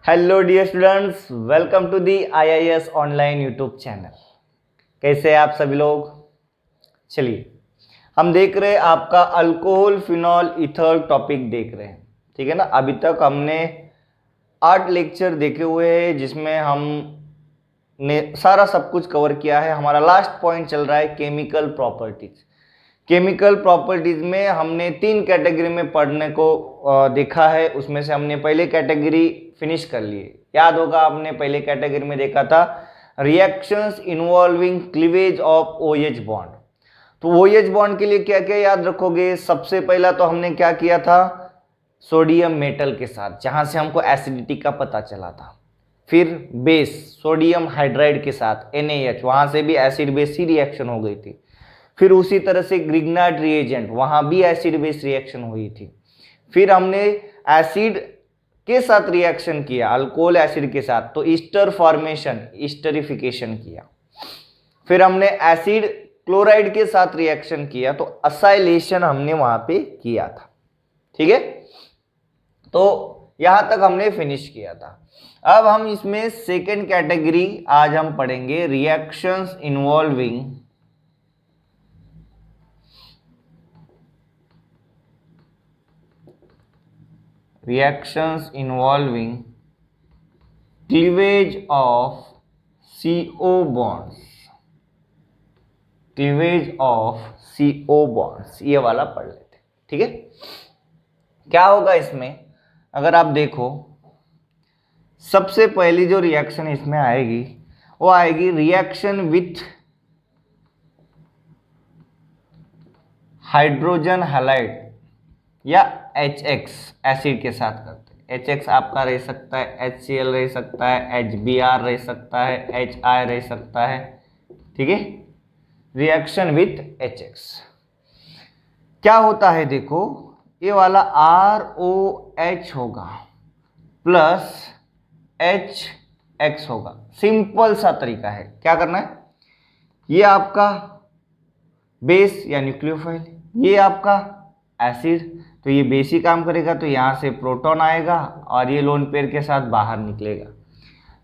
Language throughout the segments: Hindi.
Hello dear students, welcome to the IIS online YouTube channel. कैसे हैं आप सभी लोग? चलिए, हम देख रहे हैं आपका अल्कोहल फिनॉल ईथर टॉपिक देख रहे हैं, ठीक है ना। अभी तक हमने 8 लेक्चर देखे हुए हैं जिसमें हमने सारा सब कुछ कवर किया है। हमारा लास्ट पॉइंट चल रहा है केमिकल प्रॉपर्टीज। केमिकल प्रॉपर्टीज में हमने 3 कैटेगरी में पढ़ने को देखा है। उसमें से हमने पहले कैटेगरी फिनिश कर लिए। याद होगा, आपने पहले कैटेगरी में देखा था reactions involving cleavage of OH bond. तो OH बॉन्ड के लिए क्या क्या याद रखोगे? सबसे पहला तो हमने क्या किया था, सोडियम मेटल के साथ, जहां से हमको एसिडिटी का पता चला था। फिर बेस सोडियम हाइड्राइड के साथ NaH, वहां से भी एसिड बेस ही रिएक्शन हो गई थी। फिर उसी तरह से ग्रिग्नार्ड रिएजेंट, वहां भी एसिड बेस रिएक्शन हुई थी। फिर हमने एसिड के साथ रिएक्शन किया, अल्कोहल एसिड के साथ, तो ईस्टर फॉर्मेशन, ईस्टरिफिकेशन किया। फिर हमने एसिड क्लोराइड के साथ रिएक्शन किया, तो असाइलेशन हमने वहां पे किया था। ठीक है, तो यहां तक हमने फिनिश किया था। अब हम इसमें सेकेंड कैटेगरी आज हम पढ़ेंगे, reactions involving cleavage of CO bonds। ये वाला पढ़ लेते, ठीक है। क्या होगा इसमें, अगर आप देखो, सबसे पहली जो रिएक्शन इसमें आएगी वो आएगी रिएक्शन विथ हाइड्रोजन हैलाइड या HX, एसिड के साथ करते हैं। HX आपका रह सकता है HCl, रह सकता है HBr, रह सकता है HI, रह सकता है, ठीक है। रिएक्शन विथ HX क्या होता है, देखो, ये वाला ROH होगा प्लस HX होगा। सिंपल सा तरीका है, क्या करना है, ये आपका बेस या न्यूक्लियोफाइल, ये आपका एसिड, तो ये बेस ही काम करेगा, तो यहां से प्रोटॉन आएगा और ये लोन पेयर के साथ बाहर निकलेगा।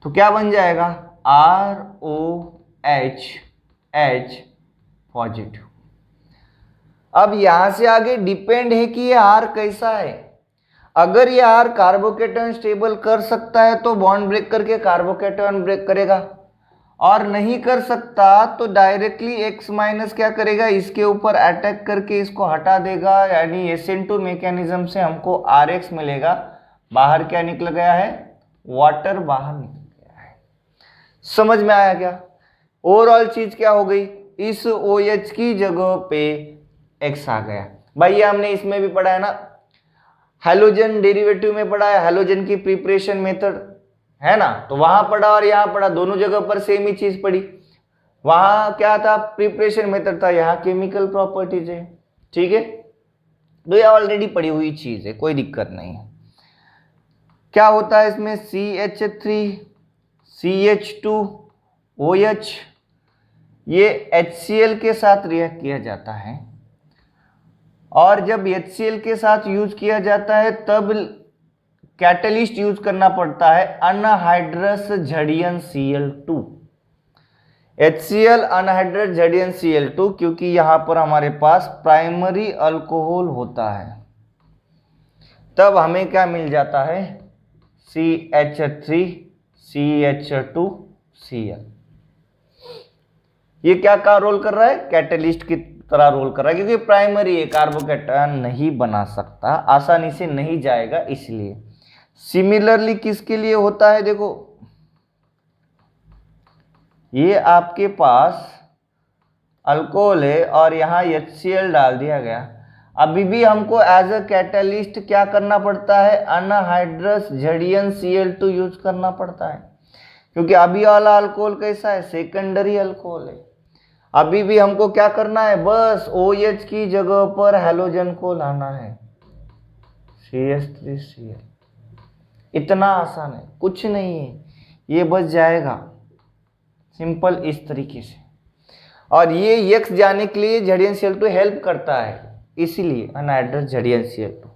तो क्या बन जाएगा, ROH H पॉजिटिव। अब यहां से आगे डिपेंड है कि ये R कैसा है। अगर ये R कार्बोकेटन स्टेबल कर सकता है तो बॉन्ड ब्रेक करके कार्बोकेटन ब्रेक करेगा, और नहीं कर सकता तो डायरेक्टली X माइनस क्या करेगा, इसके ऊपर अटैक करके इसको हटा देगा, यानी SN2 मैकेनिज्म से हमको RX मिलेगा। बाहर क्या निकल गया है, वाटर बाहर निकल गया है। समझ में आया क्या? ओवरऑल चीज क्या हो गई, इस OH की जगह पे X आ गया। भाई ये हमने इसमें भी पढ़ा है ना, हैलोजन डेरिवेटिव में पढ़ा है, हैलोजन की प्रिपरेशन मेथड, है ना। तो वहां पढ़ा और यहां पढ़ा, दोनों जगह पर सेम ही चीज पढ़ी। वहां क्या था, प्रिपरेशन मेथड था, यहाँ केमिकल प्रॉपर्टीज है, ठीक है। तो ये ऑलरेडी पढ़ी हुई चीज है, कोई दिक्कत नहीं है। क्या होता है इसमें, CH3 CH2OH, ये HCl के साथ रिएक्ट किया जाता है, और जब HCl के साथ यूज किया जाता है तब कैटलिस्ट यूज करना पड़ता है, अनहाइड्रस झड़ियन Cl2। HCl अनहाइड्रस झड़ियन Cl2, क्योंकि यहां पर हमारे पास प्राइमरी अल्कोहल होता है, तब हमें क्या मिल जाता है, CH3 CH2Cl। ये क्या का रोल कर रहा है, कैटलिस्ट की तरह रोल कर रहा है, क्योंकि प्राइमरी है, कार्बोकेटन नहीं बना सकता, आसानी से नहीं जाएगा, इसलिए। सिमिलरली किसके लिए होता है, देखो, ये आपके पास अल्कोहल है और यहाँ HCl डाल दिया गया, अभी भी हमको एज अ कैटलिस्ट क्या करना पड़ता है, अनहाइड्रस झड़ियन Cl2 यूज करना पड़ता है, क्योंकि अभी वाला अल्कोहल कैसा है, सेकेंडरी अल्कोहल है। अभी भी हमको क्या करना है, बस OH की जगह पर हैलोजन को लाना है, CH3Cl। इतना आसान है, कुछ नहीं है, ये बच जाएगा सिंपल इस तरीके से। और ये X जाने के लिए झड़ियन Cl2 हेल्प करता है, इसीलिए अनहाइड्रस झड़ियन Cl2।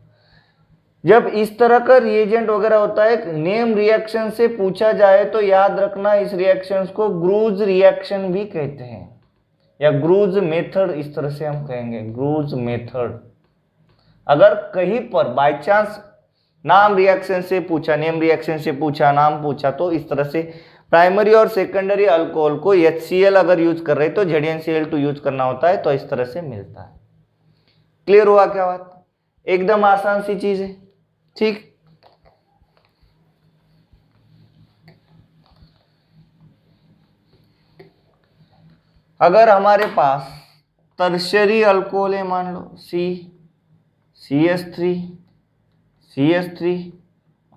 जब इस तरह का रिएजेंट वगैरह होता है, नेम रिएक्शन से पूछा जाए तो याद रखना इस रिएक्शंस को ग्रूज रिएक्शन भी कहते हैं, या ग्रूज मेथड इस तरह से हम कहेंगे, ग्रूज मेथड। अगर कहीं पर बाय चांस नाम रिएक्शन से पूछा, नेम रिएक्शन से पूछा, नाम पूछा, तो इस तरह से प्राइमरी और सेकेंडरी अल्कोहल को HCl अगर यूज कर रहे तो ZnCl2 यूज करना होता है, तो इस तरह से मिलता है। क्लियर हुआ क्या बात? एकदम आसान सी चीज है, ठीक। अगर हमारे पास टर्शियरी अल्कोहल है, मान लो CH3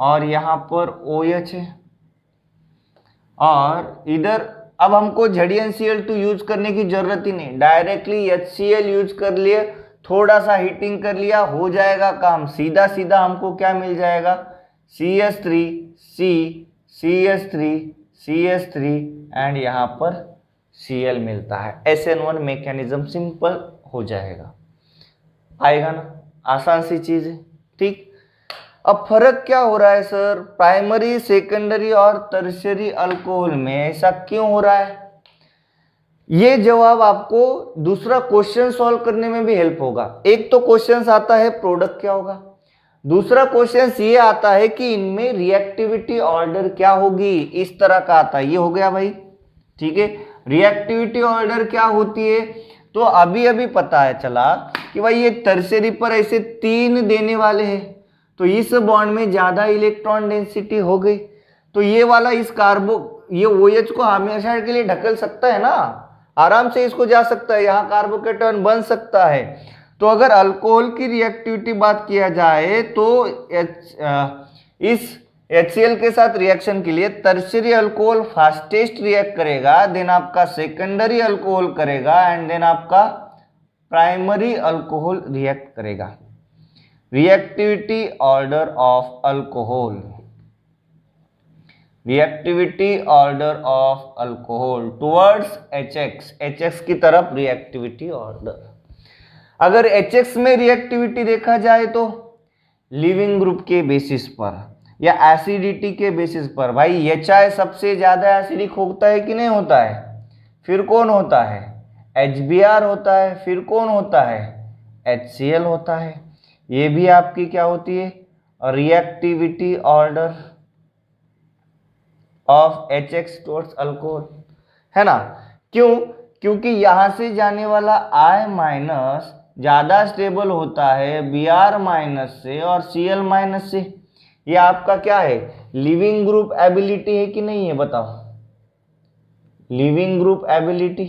और यहाँ पर OH है, और इधर अब हमको ZnCl2 यूज करने की जरूरत ही नहीं, डायरेक्टली HCl यूज कर लिए, थोड़ा सा हीटिंग कर लिया, हो जाएगा काम। सीधा सीधा हमको क्या मिल जाएगा, CH3 एंड यहाँ पर Cl मिलता है। SN1 मैकेनिज्म सिंपल हो जाएगा, आएगा ना, आसान सी चीज है, ठीक। अब फर्क क्या हो रहा है सर, प्राइमरी, सेकेंडरी और टर्शियरी अल्कोहल में ऐसा क्यों हो रहा है? ये जवाब आपको दूसरा क्वेश्चन सॉल्व करने में भी हेल्प होगा। एक तो क्वेश्चन आता है प्रोडक्ट क्या होगा, दूसरा क्वेश्चन ये आता है कि इनमें रिएक्टिविटी ऑर्डर क्या होगी, इस तरह का आता है। ये हो गया भाई, ठीक है। रिएक्टिविटी ऑर्डर क्या होती है, तो अभी अभी पता है चला कि भाई ये टर्शियरी पर ऐसे 3 देने वाले हैं, तो इस बॉन्ड में ज्यादा इलेक्ट्रॉन डेंसिटी हो गई, तो ये वाला इस ये OH को हमेशा के लिए ढकल सकता है ना, आराम से इसको जा सकता है, यहाँ कार्बोकेटॉन बन सकता है। तो अगर अल्कोहल की रिएक्टिविटी बात किया जाए तो इस HCl के साथ रिएक्शन के लिए टर्शियरी अल्कोहल फास्टेस्ट रिएक्ट करेगा, देन आपका सेकेंडरी अल्कोहल करेगा, एंड देन आपका प्राइमरी अल्कोहल रिएक्ट करेगा। Reactivity order of alcohol, reactivity order of alcohol towards HX की तरफ रिएक्टिविटी ऑर्डर। अगर HX में रिएक्टिविटी देखा जाए तो लिविंग ग्रुप के बेसिस पर या एसिडिटी के बेसिस पर, भाई HI सबसे ज्यादा एसिडिक होता है कि नहीं होता है, फिर कौन होता है, HBr होता है, फिर कौन होता है, HCl होता है। ये भी आपकी क्या होती है, reactivity order of HX towards alcohol, है ना। क्यों? क्योंकि यहां से जाने वाला I- ज्यादा स्टेबल होता है Br- से और Cl- से। ये आपका क्या है, लिविंग ग्रुप एबिलिटी है कि नहीं है, बताओ, लिविंग ग्रुप एबिलिटी।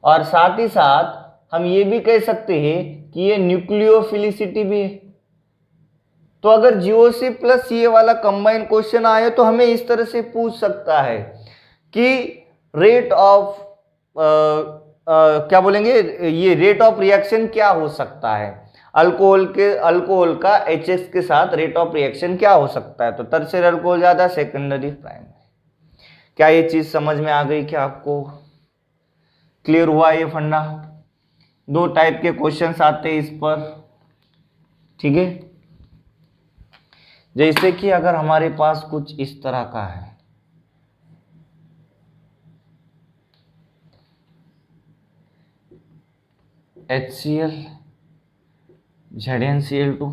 और साथ ही साथ हम ये भी कह सकते हैं कि ये न्यूक्लियोफिलिसिटी भी है। तो अगर GOC प्लस ये वाला कंबाइन क्वेश्चन आए तो हमें इस तरह से पूछ सकता है कि रेट ऑफ क्या बोलेंगे, ये रेट ऑफ रिएक्शन क्या हो सकता है, अल्कोहल का HX के साथ रेट ऑफ रिएक्शन क्या हो सकता है। तो टर्शियरी अल्कोहल ज्यादा, सेकेंडरी प्राइमरी। क्या ये चीज समझ में आ गई क्या आपको, क्लियर हुआ ये फंडा? 2 टाइप के क्वेश्चंस आते हैं इस पर, ठीक है। जैसे कि अगर हमारे पास कुछ इस तरह का है, HCl ZnCl2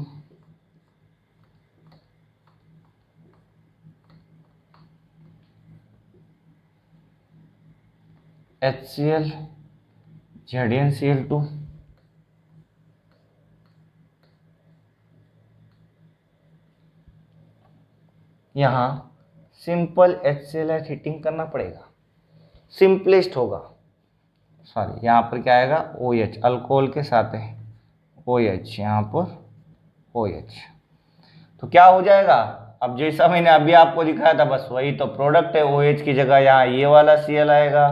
HCl ZnCl2 यहाँ सिंपल HCl हीटिंग करना पड़ेगा, सिंपलेस्ट होगा। सॉरी, यहाँ पर क्या आएगा, OH अल्कोहल के साथ है OH, यहाँ पर OH, तो क्या हो जाएगा, अब जैसा मैंने अभी आपको दिखाया था बस वही तो प्रोडक्ट है। OH की जगह यहाँ ये वाला Cl आएगा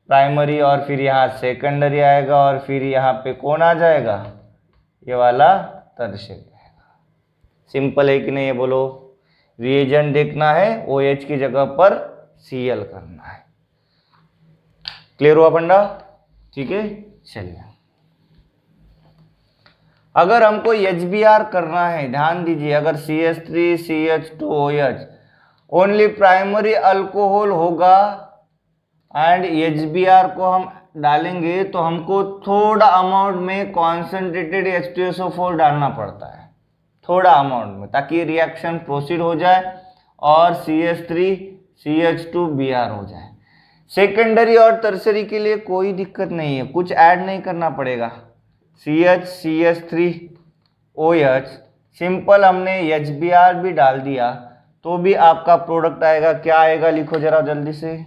प्राइमरी, और फिर यहाँ सेकेंडरी आएगा, और फिर यहाँ पे कौन आ जाएगा, ये वाला टर्शियरी आएगा। सिंपल है कि नहीं, ये बोलो। रिएजेंट देखना है, OH की जगह पर Cl करना है। क्लियर हुआ फंडा, ठीक है। चलिए अगर हमको HBr करना है, ध्यान दीजिए, अगर CH3CH2OH ओनली प्राइमरी अल्कोहल होगा एंड HBr को हम डालेंगे तो हमको थोड़ा अमाउंट में कॉन्सेंट्रेटेड H2SO4 डालना पड़ता है, थोड़ा अमाउंट में, ताकि रिएक्शन प्रोसीड हो जाए और CH3CH2Br हो जाए। सेकेंडरी और टर्सरी के लिए कोई दिक्कत नहीं है, कुछ ऐड नहीं करना पड़ेगा। CH3OH सिंपल हमने HBr भी डाल दिया तो भी आपका प्रोडक्ट आएगा। क्या आएगा, लिखो जरा जल्दी से।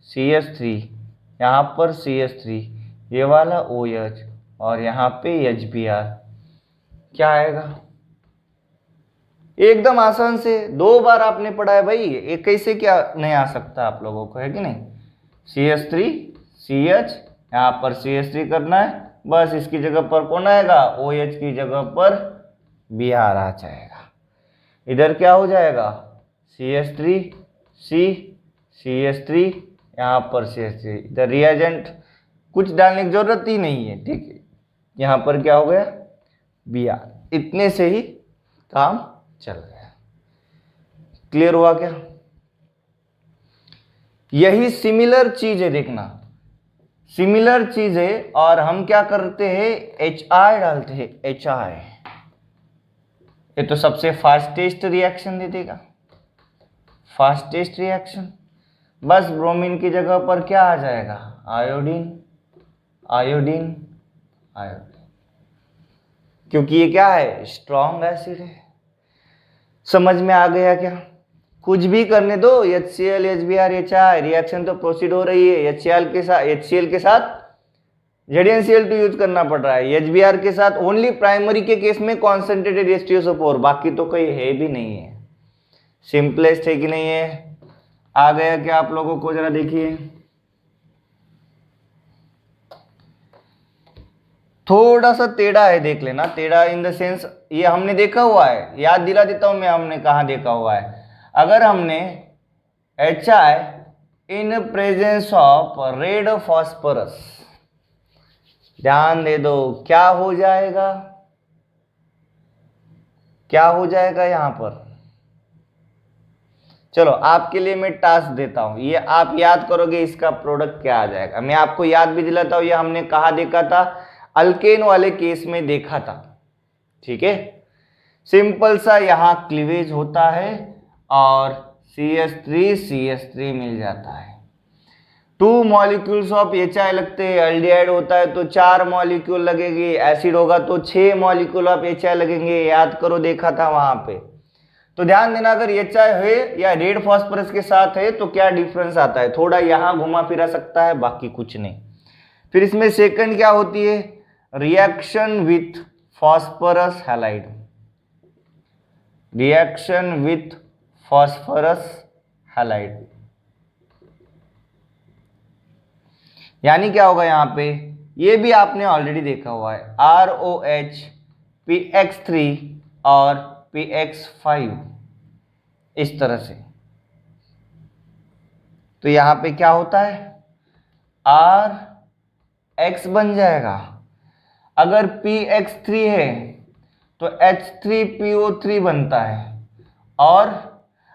CH3 यहाँ पर CH3, ये वाला OH और यहाँ पे HBr, क्या आएगा? एकदम आसान से 2 बार आपने पढ़ा है भाई, ये कैसे क्या नहीं आ सकता आप लोगों को, है कि नहीं। CH3CH, यहाँ पर CH3 करना है, बस इसकी जगह पर कौन आएगा, OH की जगह पर Br आ जाएगा। इधर क्या हो जाएगा, CH3 यहाँ पर CH3, इधर रिएजेंट कुछ डालने की जरूरत ही नहीं है, ठीक है। यहाँ पर क्या हो गया, Br, इतने से ही काम चल गया। क्लियर हुआ क्या? यही सिमिलर चीज है, देखना सिमिलर चीज है, और हम क्या करते हैं, HI डालते हैं, HI। ये तो सबसे फास्टेस्ट रिएक्शन दे देगा, फास्टेस्ट रिएक्शन। बस ब्रोमीन की जगह पर क्या आ जाएगा, आयोडीन, आयोडीन, आयोडीन, क्योंकि ये क्या है, स्ट्रॉन्ग एसिड है। समझ में आ गया क्या? कुछ भी करने दो, HCl, HBr, HI, रिएक्शन तो प्रोसीड हो रही है। HCl के साथ ZnCl2 यूज करना पड़ रहा है, HBr के साथ ओनली प्राइमरी के केस में कॉन्सेंट्रेटेड H2SO4, बाकी तो कोई है भी नहीं है। सिंपलेस्ट है कि नहीं है? आ गया क्या आप लोगों को, जरा देखिए। थोड़ा सा टेढ़ा है, देख लेना, टेढ़ा इन द सेंस, ये हमने देखा हुआ है, याद दिला देता हूं मैं, हमने कहाँ देखा हुआ है। अगर हमने HI in presence of red phosphorus, ध्यान दे दो, क्या हो जाएगा, क्या हो जाएगा यहां पर। चलो आपके लिए मैं टास्क देता हूं, ये आप याद करोगे, इसका प्रोडक्ट क्या आ जाएगा। मैं आपको याद भी दिलाता हूं, ये हमने कहा देखा था, अल्केन वाले केस में देखा था, ठीक है। सिंपल सा यहां क्लीवेज होता है और CH3 मिल जाता है। 2 मॉलिक्यूल्स ऑफ HI लगते हैं, एल्डिहाइड होता है तो 4 मॉलिक्यूल लगेगी, एसिड होगा तो 6 मॉलिक्यूल ऑफ HI लगेंगे, याद करो, देखा था वहां पे। तो ध्यान देना, अगर HI है या रेड फॉस्फोरस के साथ है तो क्या डिफरेंस आता है, थोड़ा यहां घुमा फिरा सकता है, बाकी कुछ नहीं। फिर इसमें सेकंड क्या होती है, reaction with phosphorus halide, reaction with phosphorus halide, यानी क्या होगा यहां पे, ये भी आपने ऑलरेडी देखा हुआ है, ROH PX3 और PX5, इस तरह से। तो यहां पे क्या होता है, RX बन जाएगा। अगर PX3 है तो H3PO3 बनता है, और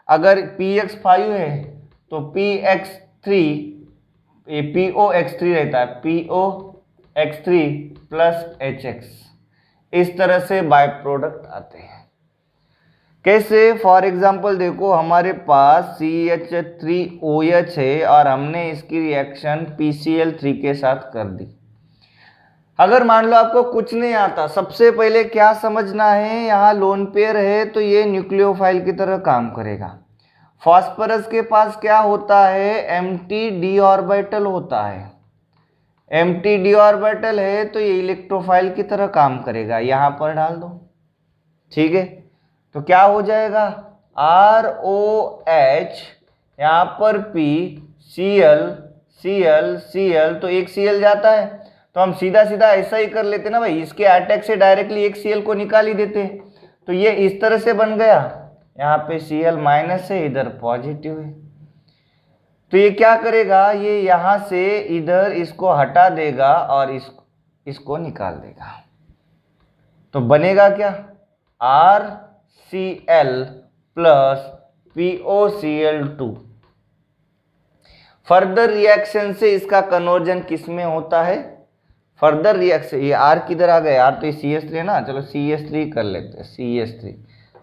अगर PX5 है तो POX3 रहता है, POX3 प्लस HX, इस तरह से बाय प्रोडक्ट आते हैं। कैसे, फॉर एग्जाम्पल देखो, हमारे पास CH3OH है और हमने इसकी रिएक्शन PCl3 के साथ कर दी। अगर मान लो आपको कुछ नहीं आता, सबसे पहले क्या समझना है, यहाँ लोन पेयर है तो ये न्यूक्लियोफाइल की तरह काम करेगा। फास्फोरस के पास क्या होता है, एम्प्टी d ऑर्बिटल होता है, एम्प्टी d ऑर्बिटल है तो ये इलेक्ट्रोफाइल की तरह काम करेगा, यहाँ पर डाल दो, ठीक है। तो क्या हो जाएगा, ROH, यहाँ पर P, Cl, तो एक Cl जाता है, तो हम सीधा सीधा ऐसा ही कर लेते ना भाई, इसके अटैक से डायरेक्टली एक Cl को निकाल ही देते। तो ये इस तरह से बन गया, यहाँ पे Cl माइनस है, इधर पॉजिटिव है। तो ये क्या करेगा, ये यहां से इधर इसको हटा देगा और इसको निकाल देगा। तो बनेगा क्या, RCl plus POCl2। Further reaction से इसका कन्वर्जन किस में होता है, फर्दर रिएक्शन, ये R किधर आ गया, R तो ये CH3 है ना, चलो CH3 कर लेते हैं, CH3।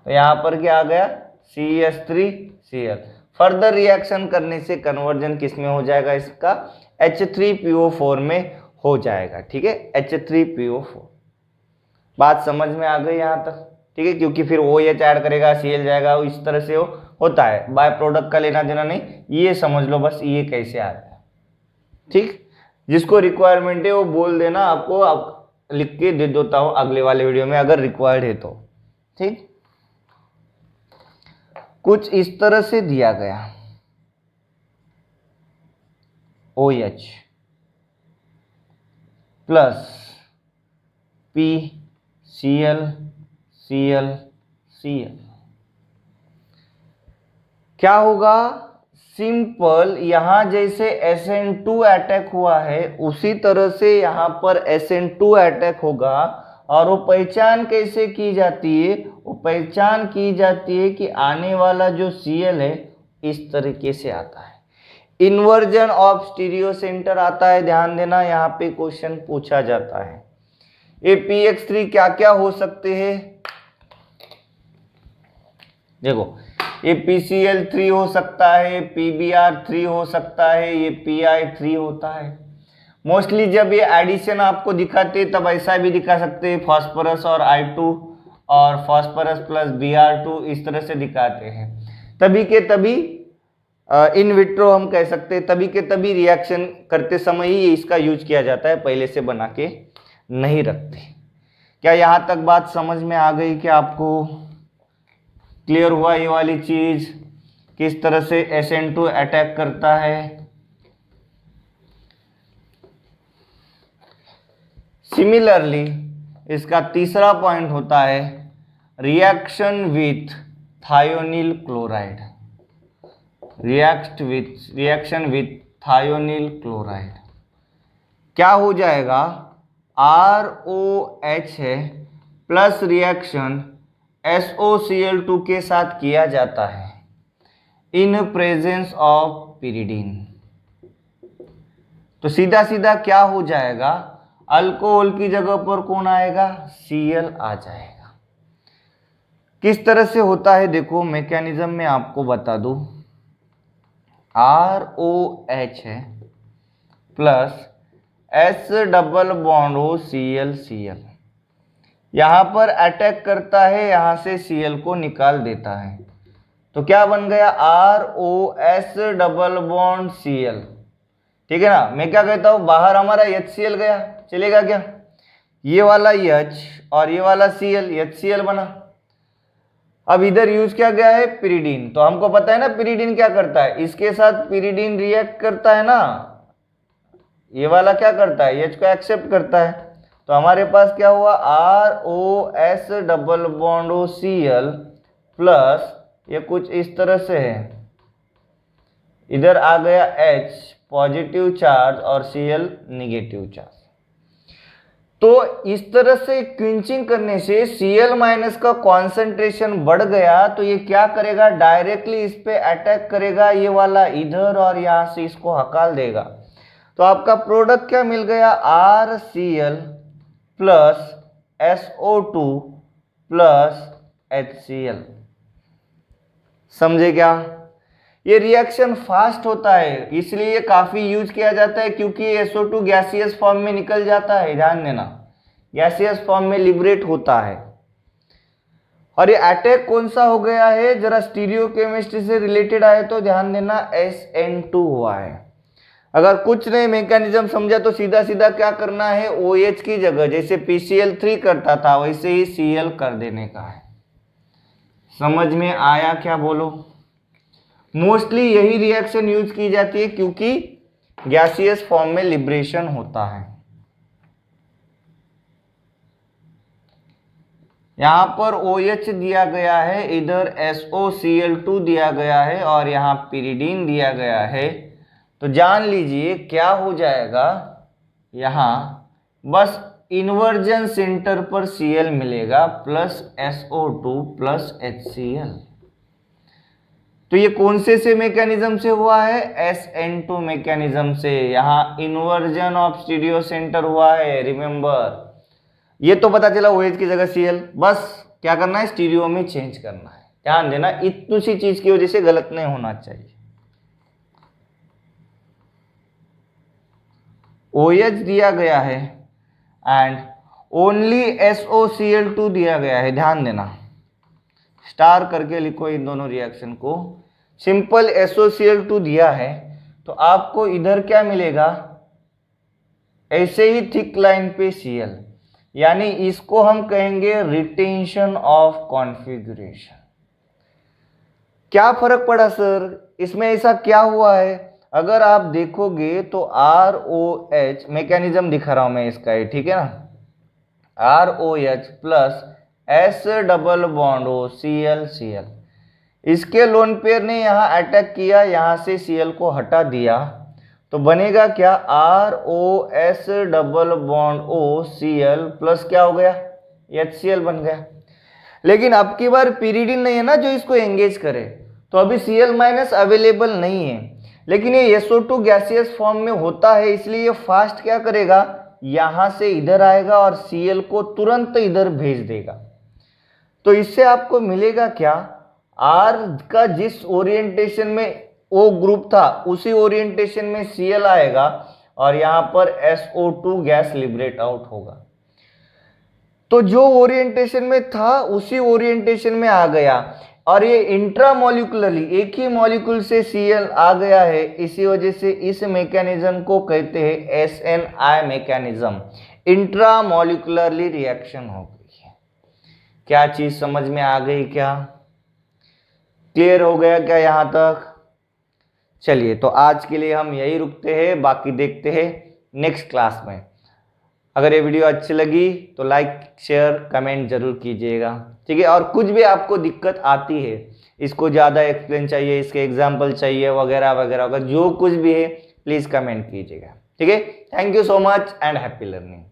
तो यहाँ पर क्या आ गया, CH3Cl। फर्दर रिएक्शन करने से कन्वर्जन किस में हो जाएगा, इसका H3PO4 में हो जाएगा। ठीक है, H3PO4। बात समझ में आ गई यहाँ तक? ठीक है, क्योंकि फिर OH ऐड करेगा, Cl जाएगा, इस तरह से होता है, बाय प्रोडक्ट का लेना देना नहीं, ये समझ लो बस ये कैसे आ रहा है। ठीक, जिसको रिक्वायरमेंट है वो बोल देना, आपको आप लिख के दे देता हूं अगले वाले वीडियो में अगर रिक्वायर्ड है तो। ठीक, कुछ इस तरह से दिया गया, OH plus PCl Cl Cl, क्या होगा, सिंपल, यहां जैसे SN2 अटैक हुआ है उसी तरह से यहां पर SN2 अटैक होगा। और वो पहचान कैसे की जाती है, वो पहचान की जाती है कि आने वाला जो Cl है इस तरीके से आता है, इन्वर्जन ऑफ स्टीरियो सेंटर आता है। ध्यान देना, यहाँ पे क्वेश्चन पूछा जाता है। ये PX3 क्या क्या हो सकते हैं, देखो, ये PCl3 हो सकता है, PBr3 हो सकता है, ये Pi3 होता है। मोस्टली जब ये एडिशन आपको दिखाते हैं तब ऐसा भी दिखा सकते हैं, फास्फोरस और I2 और फास्फोरस प्लस Br2 इस तरह से दिखाते हैं। तभी के तभी इन विट्रो हम कह सकते हैं, तभी के तभी रिएक्शन करते समय ही इसका यूज किया जाता है, पहले से बना के नहीं रखते। क्या यहाँ तक बात समझ में आ गई कि आपको क्लियर हुआ ये वाली चीज, किस तरह से SN2 अटैक करता है। सिमिलरली इसका तीसरा पॉइंट होता है reaction with thionyl chloride, reaction with thionyl chloride क्या हो जाएगा, ROH है प्लस रिएक्शन SOCl2 के साथ किया जाता है इन प्रेजेंस ऑफ पिरिडीन। तो सीधा सीधा क्या हो जाएगा, अल्कोहल की जगह पर कौन आएगा, Cl आ जाएगा। किस तरह से होता है देखो, मैकेनिज्म में आपको बता दूं, ROH है प्लस S डबल बॉन्ड हो Cl, यहां पर अटैक करता है, यहां से Cl को निकाल देता है। तो क्या बन गया, ROS डबल बॉन्ड Cl। ठीक है ना, मैं क्या कहता हूं, बाहर हमारा HCl गया, चलेगा क्या, ये वाला H और ये वाला Cl, HCl बना। अब इधर यूज किया गया है पिरिडीन, तो हमको पता है ना पिरिडीन क्या करता है, इसके साथ पिरिडीन रिएक्ट करता है ना, ये वाला क्या करता है, H को एक्सेप्ट करता है। तो हमारे पास क्या हुआ, ROS double bond Cl plus ये कुछ इस तरह से है, इधर आ गया H पॉजिटिव चार्ज और Cl निगेटिव चार्ज। तो इस तरह से क्विंचिंग करने से Cl माइनस का कॉन्सेंट्रेशन बढ़ गया, तो ये क्या करेगा, डायरेक्टली इस पे अटैक करेगा, ये वाला इधर, और यहां से इसको हकाल देगा। तो आपका प्रोडक्ट क्या मिल गया, RCl plus SO2 plus HCl। समझे क्या, ये रिएक्शन फास्ट होता है, इसलिए ये काफी यूज किया जाता है, क्योंकि SO2 गैसियस फॉर्म में निकल जाता है, ध्यान देना, गैसियस फॉर्म में लिबरेट होता है। और ये अटैक कौन सा हो गया है, जरा स्टीरियोकेमिस्ट्री से रिलेटेड आए तो ध्यान देना, SN2 हुआ है। अगर कुछ नहीं मैकेनिज्म समझा तो सीधा सीधा क्या करना है, OH की जगह जैसे PCl3 करता था वैसे ही Cl कर देने का है। समझ में आया क्या, बोलो। मोस्टली यही रिएक्शन यूज की जाती है क्योंकि गैसियस फॉर्म में लिबरेशन होता है। यहां पर OH दिया गया है, इधर SOCl2 दिया गया है और यहां पिरिडीन दिया गया है। तो जान लीजिए क्या हो जाएगा, यहाँ बस इन्वर्जन सेंटर पर Cl मिलेगा प्लस SO2 प्लस HCl। तो ये कौन से मैकेनिज्म से हुआ है? SN2 मैकेनिज्म से। यहाँ इन्वर्जन ऑफ स्टीरियो सेंटर हुआ है, रिमेंबर। ये तो पता चला OH की जगह Cl, बस क्या करना है, स्टीरियो में चेंज करना है। ध्यान देना, इतनी सी चीज की वजह से गलत नहीं होना चाहिए। OH दिया गया है एंड ओनली SOCl2 दिया गया है। ध्यान देना, स्टार करके लिखो इन दोनों रिएक्शन को। सिंपल SOCl2 दिया है तो आपको इधर क्या मिलेगा, ऐसे ही थिक लाइन पे Cl, यानी इसको हम कहेंगे रिटेंशन ऑफ कॉन्फ़िगरेशन। क्या फर्क पड़ा सर इसमें, ऐसा क्या हुआ है? अगर आप देखोगे तो ROH मैकेनिज्म दिखा रहा हूं मैं इसका, ठीक है ना, ROH plus S double bond O Cl, इसके लोन पेयर ने यहाँ अटैक किया, यहाँ से Cl को हटा दिया, तो बनेगा क्या, ROS double bond O Cl plus क्या हो गया, HCl बन गया। लेकिन अब की बार pyridine नहीं है ना जो इसको एंगेज करे, तो अभी Cl माइनस अवेलेबल नहीं है, लेकिन ये SO2 गैसियस फॉर्म में होता है, इसलिए ये फास्ट क्या करेगा, यहां से इधर आएगा और Cl को तुरंत इधर भेज देगा। तो इससे आपको मिलेगा क्या, R का जिस ओरिएंटेशन में O ग्रुप था उसी ओरिएंटेशन में Cl आएगा और यहां पर SO2 गैस लिबरेट आउट होगा। तो जो ओरिएंटेशन में था उसी ओरिएंटेशन में आ गया, और ये इंट्रामोलिकुलरली एक ही मॉलिक्यूल से Cl आ गया है, इसी वजह से इस मैकेनिज्म को कहते हैं SNI मैकेनिज्म, इंट्रामोलिकुलरली रिएक्शन हो गई है। क्या चीज समझ में आ गई? क्या क्लियर हो गया क्या यहां तक? चलिए, तो आज के लिए हम यही रुकते हैं, बाकी देखते हैं नेक्स्ट क्लास में। अगर ये वीडियो अच्छी लगी तो लाइक शेयर कमेंट जरूर कीजिएगा, ठीक है। और कुछ भी आपको दिक्कत आती है, इसको ज़्यादा एक्सप्लेन चाहिए, इसके एग्जाम्पल चाहिए वगैरह वगैरह, अगर जो कुछ भी है प्लीज़ कमेंट कीजिएगा, ठीक है। Thank you so much and happy learning.